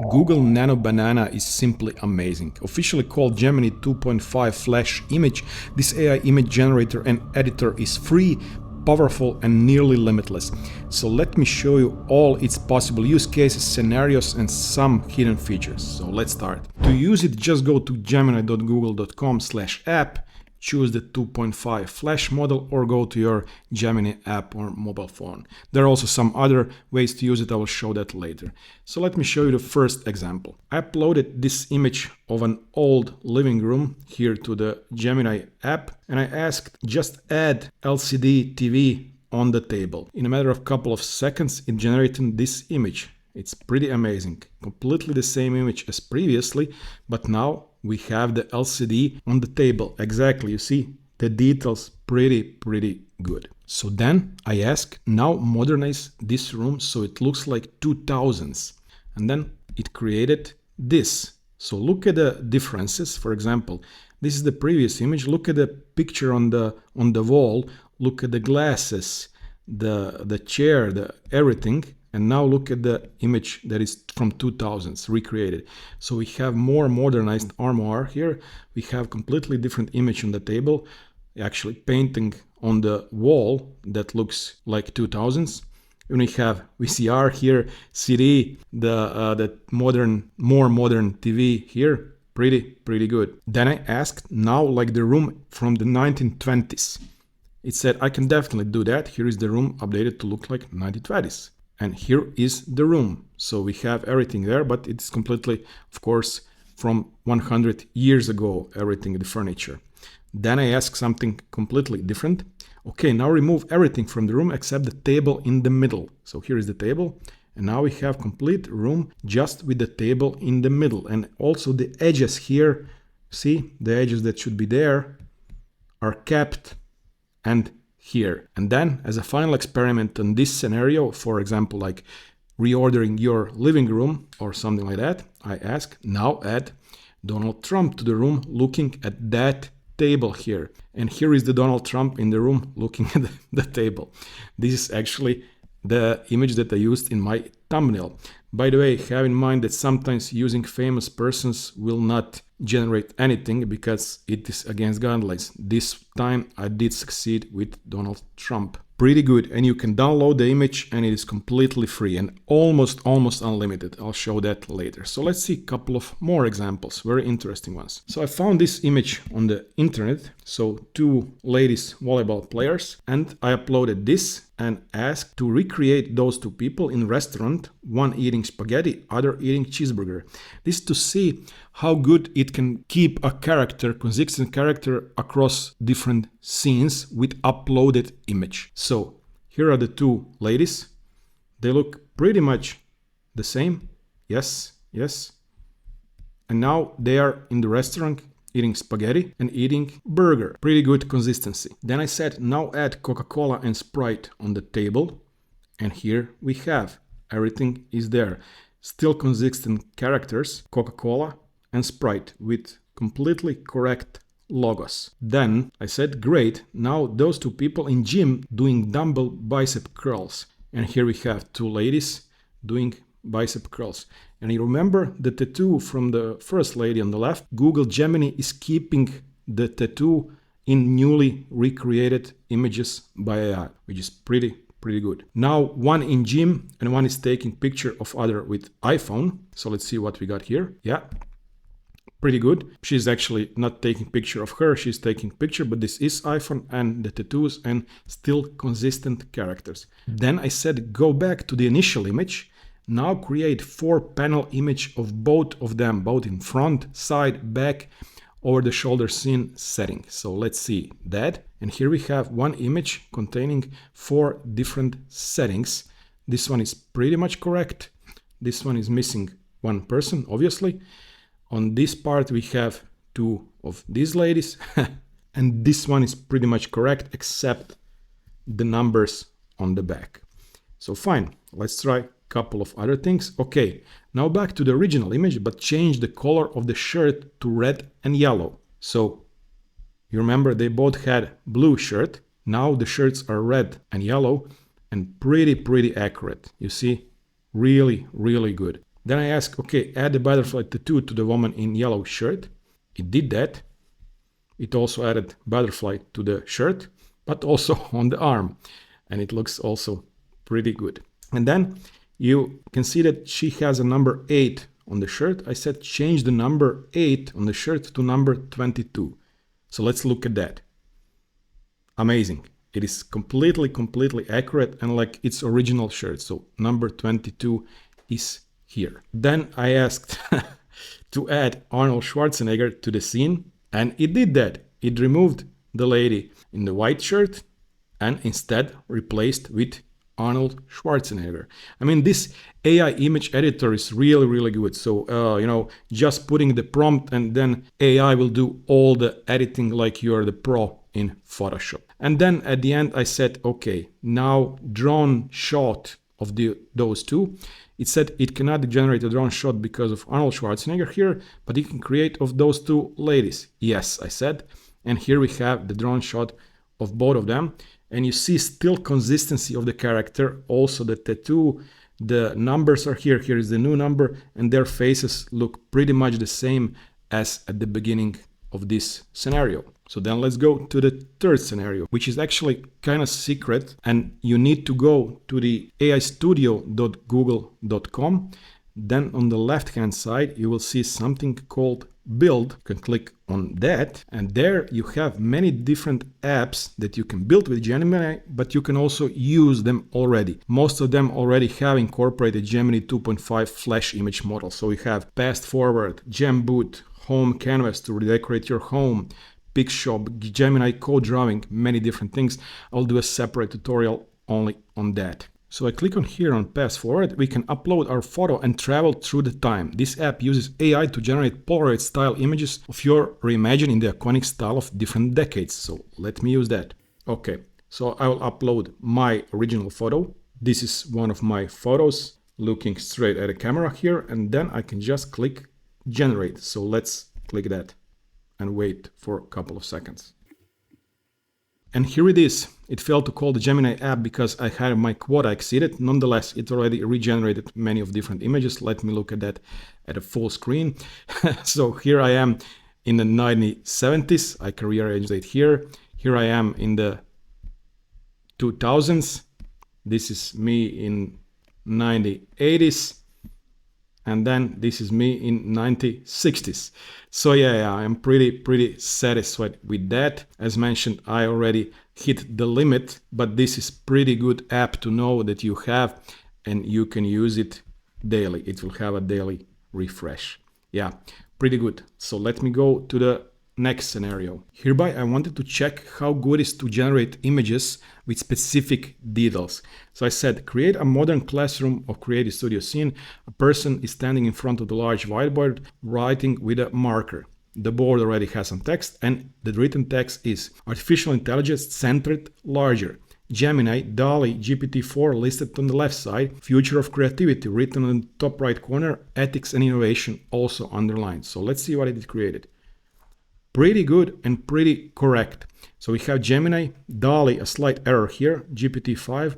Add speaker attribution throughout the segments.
Speaker 1: Google Nano Banana is simply amazing. Officially called Gemini 2.5 Flash Image, this AI image generator and editor is free, powerful and nearly limitless. So let me show you all its possible use cases, scenarios and some hidden features. So let's start. To use it, just go to gemini.google.com/app, choose the 2.5 Flash model or go to your Gemini app or mobile phone. There are also some other ways to use it, I will show that later. So let me show you the first example. I uploaded this image of an old living room here to the Gemini app and I asked just add LCD TV on the table. In a matter of a couple of seconds it generated this image. It's pretty amazing. Completely the same image as previously, but now we have the LCD on the table. Exactly, you see the details pretty good. So then I ask now modernize this room so it looks like 2000s, and then it created this. So look at the differences. For example, this is the previous image. Look at the picture on the wall. Look at the glasses, the chair, the everything. And now look at the image that is from 2000s recreated. So we have more modernized armoire here. We have completely different image on the table, actually painting on the wall that looks like 2000s. And we have VCR here, CD, the more modern TV here. Pretty good. Then I asked now like the room from the 1920s. It said I can definitely do that. Here is the room updated to look like 1920s. And here is the room. So we have everything there, but it's completely, of course, from 100 years ago, everything, the furniture. Then I ask something completely different. Okay, now remove everything from the room except the table in the middle. So here is the table. And now we have complete room just with the table in the middle. And also the edges here, see, the edges that should be there are kept and here. And then as a final experiment on this scenario, for example, like reordering your living room or something like that, I ask now add Donald Trump to the room looking at that table here. And here is the Donald Trump in the room looking at the table. This is actually the image that I used in my thumbnail. By the way, have in mind that sometimes using famous persons will not generate anything because it is against guidelines. This time I did succeed with Donald Trump. Pretty good, and you can download the image and it is completely free and almost unlimited. I'll show that later. So let's see a couple of more examples, very interesting ones. So I found this image on the internet. So two ladies volleyball players, and I uploaded this and asked to recreate those two people in restaurant, one eating spaghetti, other eating cheeseburger. This to see how good it can keep a character, consistent character across different scenes with uploaded image. So here are the two ladies. They look pretty much the same. Yes. And now they are in the restaurant eating spaghetti and eating burger. Pretty good consistency. Then I said now add Coca-Cola and Sprite on the table. And here we have everything is there. Still consistent characters, Coca-Cola and Sprite with completely correct logos. Then I said great, now those two people in gym doing dumbbell bicep curls. And here we have two ladies doing bicep curls. And you remember the tattoo from the first lady on the left? Google Gemini is keeping the tattoo in newly recreated images by AI, which is pretty good. Now one in gym and one is taking picture of other with iPhone. So let's see what we got here. Yeah, pretty good. She's actually not taking picture of her, she's taking picture, but this is iPhone and the tattoos and still consistent characters. Then I said go back to the initial image. Now create 4-panel image of both of them, both in front, side, back, over the shoulder scene setting. So let's see that. And here we have one image containing 4 different settings. This one is pretty much correct. This one is missing one person, obviously. On this part we have 2 of these ladies. And this one is pretty much correct except the numbers on the back. So fine, let's try couple of other things. Okay, now back to the original image, but change the color of the shirt to red and yellow. So you remember they both had blue shirt. Now the shirts are red and yellow and pretty accurate. You see, really good. Then I ask, okay, add the butterfly tattoo to the woman in yellow shirt. It did that. It also added butterfly to the shirt, but also on the arm. And it looks also pretty good. And then you can see that she has a number 8 on the shirt. I said change the number 8 on the shirt to number 22. So let's look at that. Amazing. It is completely accurate and like its original shirt. So number 22 is here. Then I asked to add Arnold Schwarzenegger to the scene, and it did that. It removed the lady in the white shirt and instead replaced with Arnold Schwarzenegger. I mean, this AI image editor is really good. So, just putting the prompt and then AI will do all the editing like you're the pro in Photoshop. And then at the end I said, okay, now drone shot of those two. It said it cannot generate a drone shot because of Arnold Schwarzenegger here, but it can create of those two ladies. Yes, I said. And here we have the drone shot of both of them. And you see still consistency of the character. Also the tattoo, the numbers are here. Here is the new number and their faces look pretty much the same as at the beginning of this scenario. So then let's go to the third scenario, which is actually kind of secret, and you need to go to the aistudio.google.com. Then on the left hand side you will see something called build. You can click on that, and there you have many different apps that you can build with Gemini, but you can also use them already. Most of them already have incorporated Gemini 2.5 flash image model. So you have fast forward, Gemboot, home canvas to redecorate your home, Pixshop, Gemini code drawing, many different things. I'll do a separate tutorial only on that. So I click on here on fast forward, we can upload our photo and travel through the time. This app uses AI to generate Polaroid style images of your reimagined in the iconic style of different decades. So let me use that. Okay, so I will upload my original photo. This is one of my photos looking straight at the camera here, and then I can just click generate. So let's click that and wait for a couple of seconds. And here it is. It failed to call the Gemini app because I had my quota exceeded. Nonetheless, it already regenerated many of different images. Let me look at that at a full screen. So here I am in the 1970s. I can rearrange it here. Here I am in the 2000s. This is me in 1980s. And then this is me in 1960s. So yeah, I'm pretty satisfied with that. As mentioned, I already hit the limit, but this is pretty good app to know that you have, and you can use it daily. It will have a daily refresh. Yeah, pretty good. So let me go to the next scenario. Hereby I wanted to check how good it is to generate images with specific details. So I said, create a modern classroom or creative studio scene. A person is standing in front of the large whiteboard writing with a marker. The board already has some text, and the written text is artificial intelligence centered larger. Gemini, DALL-E, GPT-4 listed on the left side, future of creativity written on the top right corner, ethics and innovation also underlined. So let's see what it created. Pretty good and pretty correct. So we have Gemini, DALL-E, a slight error here, GPT-5,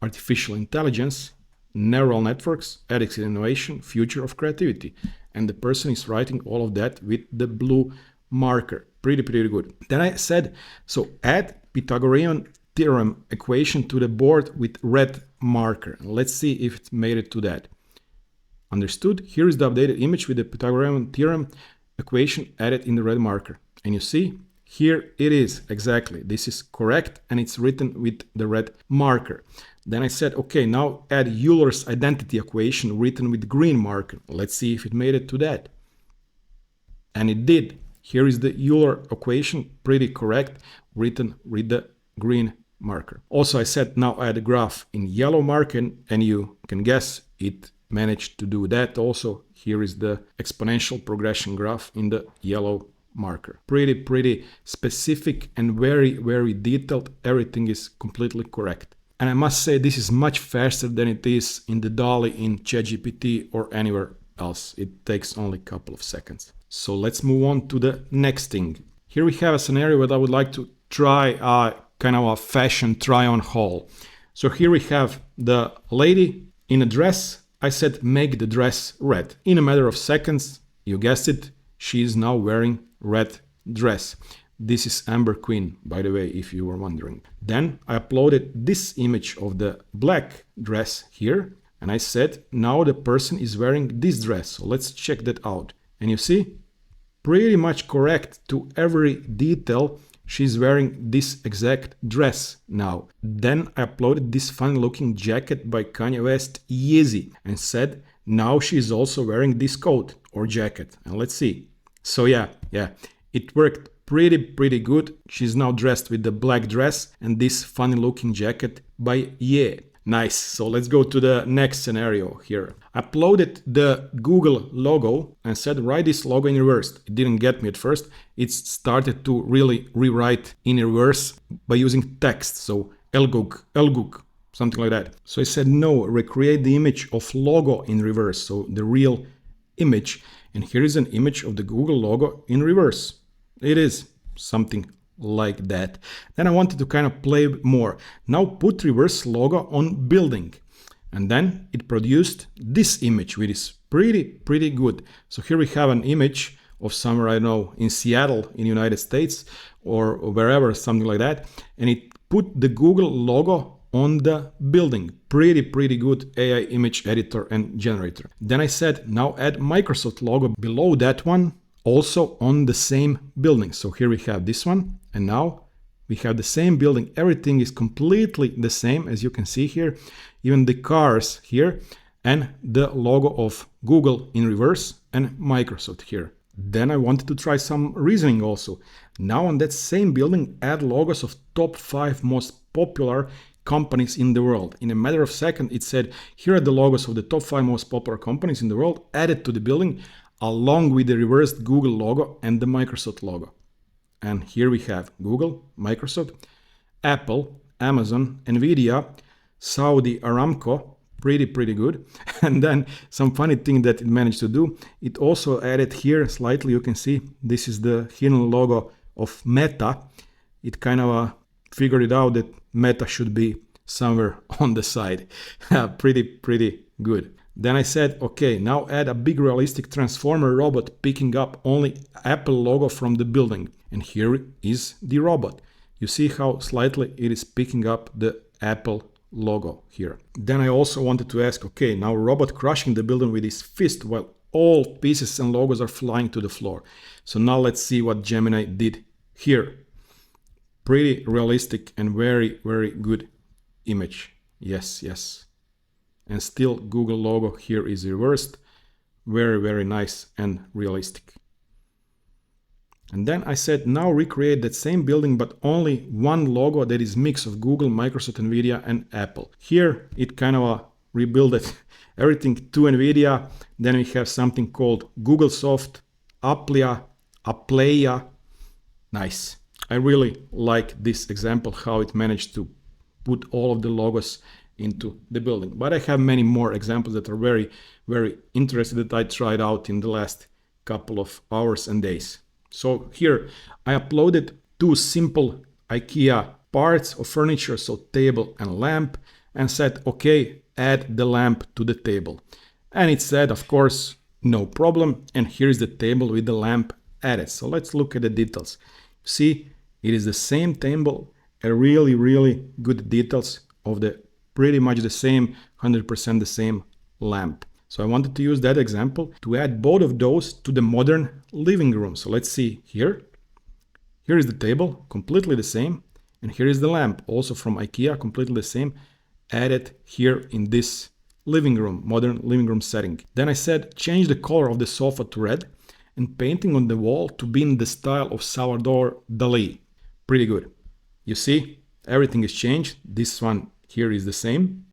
Speaker 1: artificial intelligence, neural networks, ethics and innovation, future of creativity. And the person is writing all of that with the blue marker. Pretty good. Then I said, so add Pythagorean theorem equation to the board with red marker. Let's see if it made it to that. Understood? Here is the updated image with the Pythagorean theorem equation added in the red marker. And you see, here it is exactly. This is correct, and it's written with the red marker. Then I said, okay, now add Euler's identity equation written with green marker. Let's see if it made it to that. And it did. Here is the Euler equation, pretty correct, written with the green marker. Also, I said now add a graph in yellow marker, and you can guess it managed to do that also. Here is the exponential progression graph in the yellow marker. Pretty specific and very detailed. Everything is completely correct. And I must say this is much faster than it is in the DALL-E, in ChatGPT, or anywhere else. It takes only a couple of seconds. So let's move on to the next thing. Here we have a scenario where I would like to try kind of a fashion try-on haul. So here we have the lady in a dress I said make the dress red. In a matter of seconds, you guessed it, she is now wearing red dress. This is Amber Queen, by the way, if you were wondering. Then I uploaded this image of the black dress here, and I said now the person is wearing this dress. So let's check that out. And you see, pretty much correct to every detail. She's wearing this exact dress now. Then I uploaded this funny looking jacket by Kanye West, Yeezy, and said now she's also wearing this coat or jacket. And let's see. So yeah, it worked pretty good. She's now dressed with the black dress and this funny looking jacket by Ye. Nice. So let's go to the next scenario here. I uploaded the Google logo and said write this logo in reverse. It didn't get me at first. It started to really rewrite in reverse by using text. So Elguk, something like that. So I said no, recreate the image of logo in reverse. So the real image. And here is an image of the Google logo in reverse. It is something like that. Then I wanted to kind of play more. Now put reverse logo on building. And then it produced this image, which is pretty good. So here we have an image of somewhere, I don't know, in Seattle, in the United States, or wherever, something like that. And it put the Google logo on the building. Pretty good AI image editor and generator. Then I said, now add Microsoft logo below that one, also on the same building. So here we have this one, and now we have the same building. Everything is completely the same, as you can see here, even the cars here, and the logo of Google in reverse and Microsoft here. Then I wanted to try some reasoning also. Now on that same building, add logos of top 5 most popular companies in the world. In a matter of seconds, it said, here are the logos of the top 5 most popular companies in the world, added to the building, along with the reversed Google logo and the Microsoft logo. And here we have Google, Microsoft, Apple, Amazon, Nvidia, Saudi Aramco, pretty good. And then some funny thing that it managed to do, it also added here slightly, you can see, this is the hidden logo of Meta. It kind of figured it out that Meta should be somewhere on the side. Pretty good. Then I said, okay, now add a big realistic transformer robot picking up only Apple logo from the building. And here is the robot. You see how slightly it is picking up the Apple logo here. Then I also wanted to ask, okay, now robot crushing the building with his fist while all pieces and logos are flying to the floor. So now let's see what Gemini did here. Pretty realistic and very good image. Yes. And still Google logo here is reversed. Very nice and realistic. And then I said, now recreate that same building, but only one logo that is mix of Google, Microsoft, Nvidia, and Apple. Here it kind of rebuilt everything to Nvidia. Then we have something called Google Soft, Appleia. Nice. I really like this example, how it managed to put all of the logos into the building. But I have many more examples that are very interesting that I tried out in the last couple of hours and days. So here I uploaded 2 simple IKEA parts of furniture, so table and lamp, and said, okay, add the lamp to the table. And it said, of course, no problem. And here's the table with the lamp added. So let's look at the details. See, it is the same table, a really good details of the pretty much the same, 100% the same lamp. So I wanted to use that example to add both of those to the modern living room. So let's see here. Here is the table, completely the same. And here is the lamp, also from IKEA, completely the same, added here in this living room, modern living room setting. Then I said, change the color of the sofa to red and painting on the wall to be in the style of Salvador Dali. Pretty good. You see, everything is changed. This one here is the same.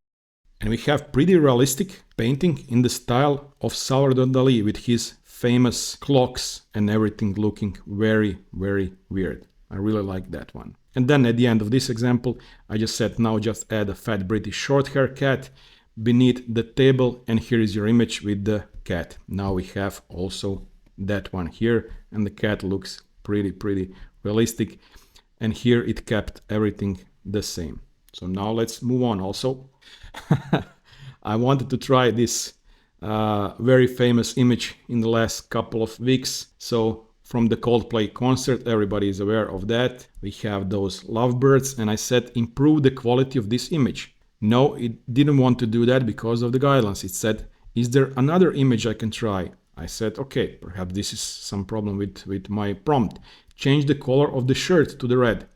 Speaker 1: And we have pretty realistic painting in the style of Salvador Dali with his famous clocks and everything looking very weird. I really like that one. And then at the end of this example, I just said now just add a fat British short hair cat beneath the table, and here is your image with the cat. Now we have also that one here, and the cat looks pretty realistic. And here it kept everything the same. So now let's move on also. I wanted to try this very famous image in the last couple of weeks. So from the Coldplay concert, everybody is aware of that. We have those lovebirds, and I said improve the quality of this image. No, it didn't want to do that because of the guidelines. It said, is there another image I can try? I said, okay, perhaps this is some problem with my prompt. Change the color of the shirt to the red.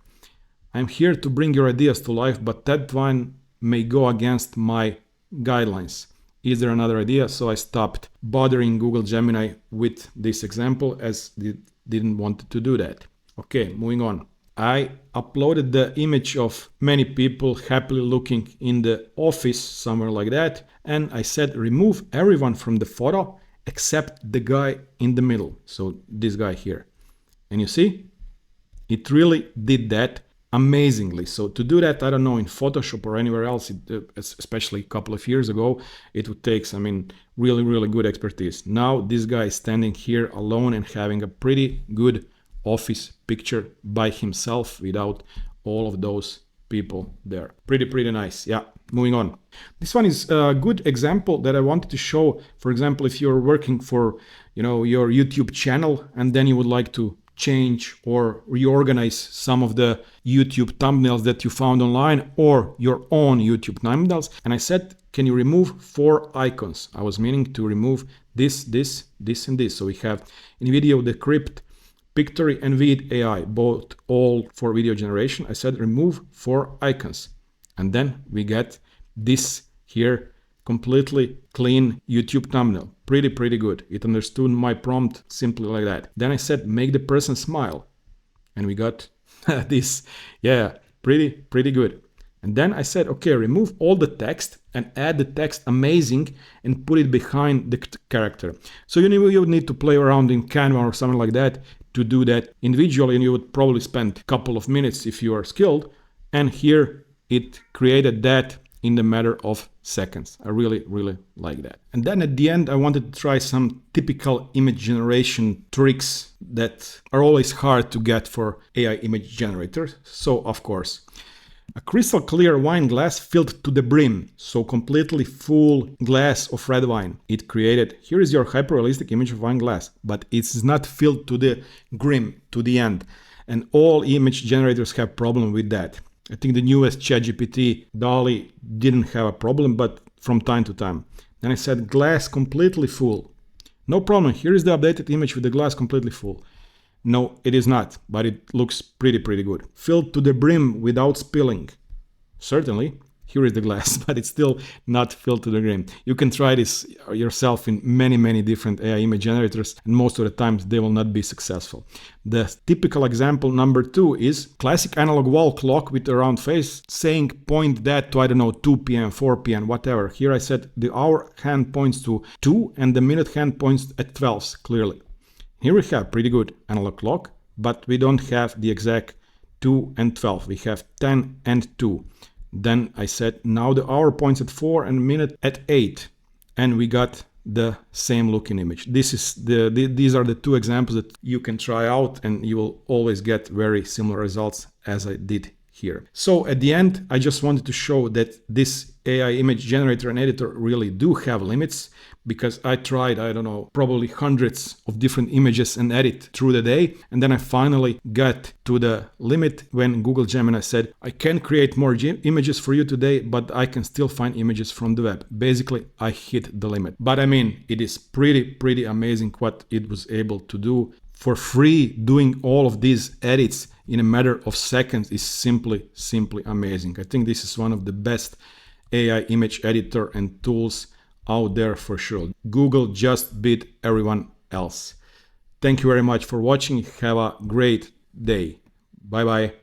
Speaker 1: I'm here to bring your ideas to life, but that one may go against my guidelines. Is there another idea? So I stopped bothering Google Gemini with this example, as it didn't want to do that. Okay, moving on. I uploaded the image of many people happily looking in the office, somewhere like that. And I said, remove everyone from the photo except the guy in the middle. So this guy here. And you see, it really did that amazingly. So to do that, I don't know, in Photoshop or anywhere else, especially a couple of years ago, it would take, really, really good expertise. Now this guy is standing here alone and having a pretty good office picture by himself without all of those people there. Pretty nice. Yeah, moving on. This one is a good example that I wanted to show. For example, if you're working for, your YouTube channel, and then you would like to change or reorganize some of the YouTube thumbnails that you found online or your own YouTube thumbnails. And I said, can you remove 4 icons? I was meaning to remove this, and this. So we have Nvidia Decrypt, Pictory, and Vid AI, both all for video generation. I said, remove 4 icons. And then we get this here completely clean YouTube thumbnail. Pretty good. It understood my prompt simply like that. Then I said, make the person smile. And we got this. Yeah, pretty good. And then I said, okay, remove all the text and add the text amazing and put it behind the character. So you would need to play around in Canva or something like that to do that individually, and you would probably spend a couple of minutes if you are skilled. And here it created that in the matter of seconds. I really like that. And then at the end, I wanted to try some typical image generation tricks that are always hard to get for AI image generators. So of course, a crystal clear wine glass filled to the brim, so completely full glass of red wine. It created, here is your hyper-realistic image of wine glass, but it's not filled to the brim, to the end. And all image generators have problem with that. I think the newest ChatGPT, DALL-E, didn't have a problem, but from time to time. Then I said glass completely full. No problem, here is the updated image with the glass completely full. No, it is not, but it looks pretty good. Filled to the brim without spilling. Certainly, here is the glass, but it's still not filled to the brim. You can try this yourself in many different AI image generators, and most of the times they will not be successful. The typical example number 2 is classic analog wall clock with a round face saying point that to, I don't know, 2 p.m., 4 p.m., whatever. Here I said the hour hand points to 2 and the minute hand points at 12, clearly. Here we have pretty good analog clock, but we don't have the exact 2 and 12. We have 10 and 2. Then I said, now the hour points at 4 and minute at 8. And we got the same looking image. These are the 2 examples that you can try out, and you will always get very similar results as I did here. So at the end, I just wanted to show that this AI image generator and editor really do have limits, because I tried, I don't know, probably hundreds of different images and edit through the day. And then I finally got to the limit when Google Gemini said, I can create more images for you today, but I can still find images from the web. Basically, I hit the limit. But I mean, it is pretty amazing what it was able to do. For free, doing all of these edits in a matter of seconds is simply amazing. I think this is one of the best AI image editor and tools out there for sure. Google just beat everyone else. Thank you very much for watching. Have a great day. Bye bye.